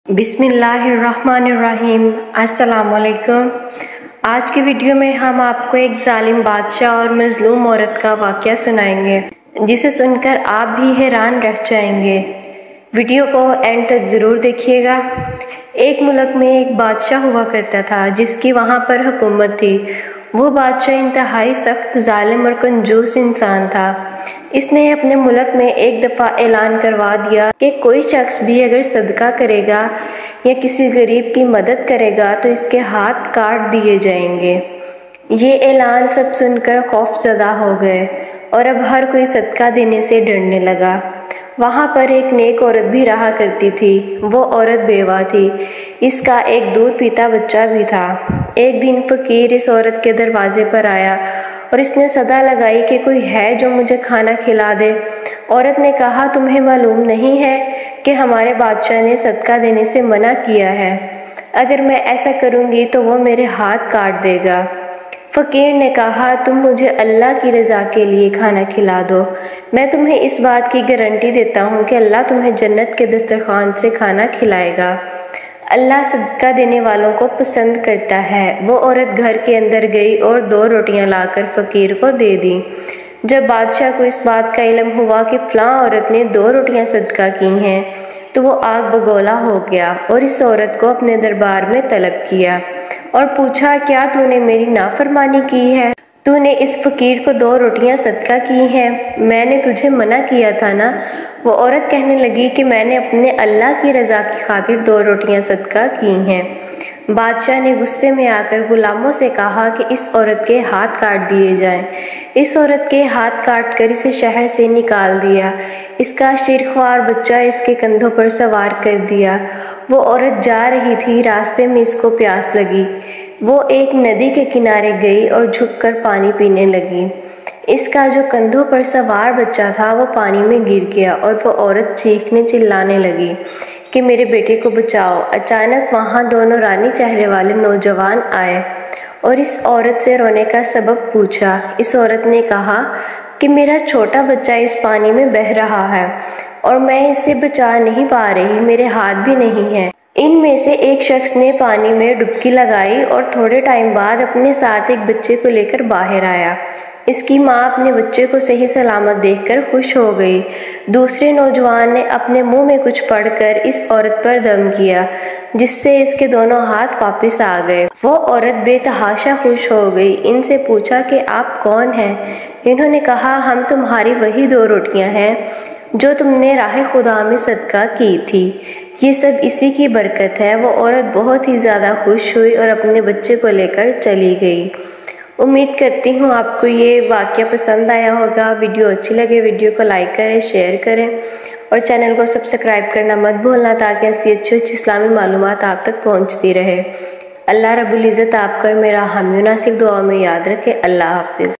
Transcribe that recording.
बिस्मिल्लाहिर्रहमानिर्रहीम। अस्सलाम वालेकुम। आज की वीडियो में हम आपको एक जालिम बादशाह और मज़लूम औरत का वाक़या सुनाएंगे, जिसे सुनकर आप भी हैरान रह जाएंगे। वीडियो को एंड तक ज़रूर देखिएगा। एक मुल्क में एक बादशाह हुआ करता था, जिसकी वहाँ पर हुकूमत थी। वो बादशाह इंतहाई सख्त, जालिम और कंजूस इंसान था। इसने अपने मुल्क में एक दफ़ा ऐलान करवा दिया कि कोई शख्स भी अगर सदका करेगा या किसी गरीब की मदद करेगा तो इसके हाथ काट दिए जाएंगे। ये ऐलान सब सुनकर खौफज़दा हो गए और अब हर कोई सदका देने से डरने लगा। वहाँ पर एक नेक औरत भी रहा करती थी। वो औरत बेवा थी। इसका एक दूध पीता बच्चा भी था। एक दिन फ़कीर इस औरत के दरवाजे पर आया और इसने सदा लगाई कि कोई है जो मुझे खाना खिला दे। औरत ने कहा, तुम्हें मालूम नहीं है कि हमारे बादशाह ने सदका देने से मना किया है। अगर मैं ऐसा करूँगी तो वो मेरे हाथ काट देगा। फ़कीर ने कहा, तुम मुझे अल्लाह की रज़ा के लिए खाना खिला दो। मैं तुम्हें इस बात की गारंटी देता हूँ कि अल्लाह तुम्हें जन्नत के दस्तरखान से खाना खिलाएगा। अल्लाह सदका देने वालों को पसंद करता है। वो औरत घर के अंदर गई और 2 रोटियां लाकर फ़कीर को दे दी। जब बादशाह को इस बात का इल्म हुआ कि फ़लाँ औरत ने 2 रोटियां सदका की हैं, तो वो आग बगोला हो गया और इस औरत को अपने दरबार में तलब किया और पूछा, क्या तूने मेरी नाफरमानी की है? तूने इस फ़कीर को 2 रोटियां सदका की हैं? मैंने तुझे मना किया था ना। वो औरत कहने लगी कि मैंने अपने अल्लाह की रज़ा की खातिर 2 रोटियां सदका की हैं। बादशाह ने गुस्से में आकर गुलामों से कहा कि इस औरत के हाथ काट दिए जाएं। इस औरत के हाथ काट कर इसे शहर से निकाल दिया। इसका शिरख्वार बच्चा इसके कंधों पर सवार कर दिया। वो औरत जा रही थी, रास्ते में इसको प्यास लगी। वो एक नदी के किनारे गई और झुककर पानी पीने लगी। इसका जो कंधों पर सवार बच्चा था वो पानी में गिर गया और वो औरत चीखने चिल्लाने लगी कि मेरे बेटे को बचाओ। अचानक वहाँ 2 नूरानी चेहरे वाले नौजवान आए और इस औरत से रोने का सबब पूछा। इस औरत ने कहा कि मेरा छोटा बच्चा इस पानी में बह रहा है और मैं इसे बचा नहीं पा रही, मेरे हाथ भी नहीं हैं। इनमें से एक शख्स ने पानी में डुबकी लगाई और थोड़े टाइम बाद अपने साथ एक बच्चे को लेकर बाहर आया। इसकी माँ अपने बच्चे को सही सलामत देखकर खुश हो गई। दूसरे नौजवान ने अपने मुंह में कुछ पढ़कर इस औरत पर दम किया, जिससे इसके दोनों हाथ वापस आ गए। वो औरत बेतहाशा खुश हो गई। इनसे पूछा कि आप कौन हैं? इन्होंने कहा, हम तुम्हारी वही 2 रोटियां हैं जो तुमने राह खुदा में सदका की थी। ये सब इसी की बरकत है। वो औरत बहुत ही ज़्यादा खुश हुई और अपने बच्चे को लेकर चली गई। उम्मीद करती हूँ आपको ये वाक़या पसंद आया होगा। वीडियो अच्छी लगे वीडियो को लाइक करें, शेयर करें और चैनल को सब्सक्राइब करना मत भूलना, ताकि ऐसी अच्छी इस्लामी मालूमात आप तक पहुँचती रहे। अल्लाह रब्बुल इज़्ज़त आपका और मेरा हामी नासिर दुआ में याद रखे। अल्लाह हाफ़िज़।